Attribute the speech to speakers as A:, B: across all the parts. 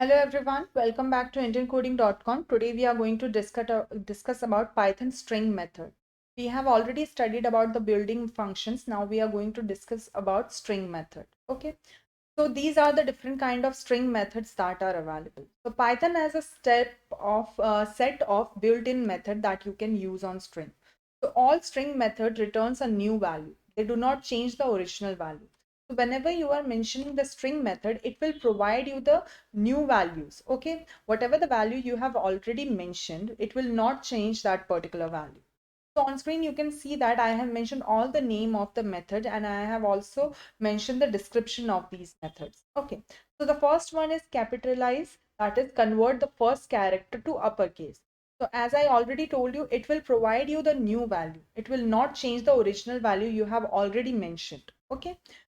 A: Hello everyone, welcome back to IndianCoding.com. Today we are going to discuss about Python string method. We have already studied about the building functions. Now we are going to discuss about string method. Okay, so these are the different kind of string methods that are available. So Python has a set of built-in method that you can use on string. So all string method returns a new value. They do not change the original value. So whenever you are mentioning the string method, it will provide you the new values. Okay, whatever the value you have already mentioned, it will not change that particular value. So on screen you can see that I have mentioned all the name of the method and I have also mentioned the description of these methods. Okay, so the first one is capitalize, that is convert the first character to uppercase. So as I already told you, it will provide you the new value. It will not change the original value you have already mentioned. Okay,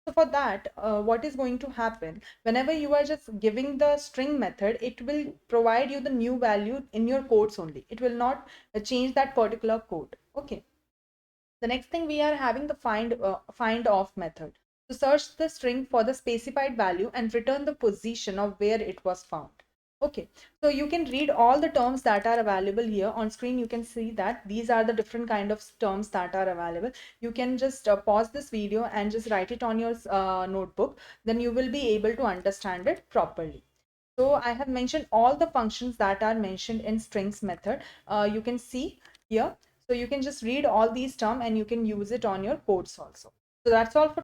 A: so for that, what is going to happen? Whenever you are just giving the string method, it will provide you the new value in your codes only. It will not change that particular code. Okay. The next thing, we are having the find off method. To search the string for the specified value and return the position of where it was found. Okay, so you can read all the terms that are available here on screen. You can see that these are the different kind of terms that are available. You can just pause this video and just write it on your notebook. Then you will be able to understand it properly. So I have mentioned all the functions that are mentioned in strings method. You can see here. So you can just read all these terms and you can use it on your codes also. So that's all for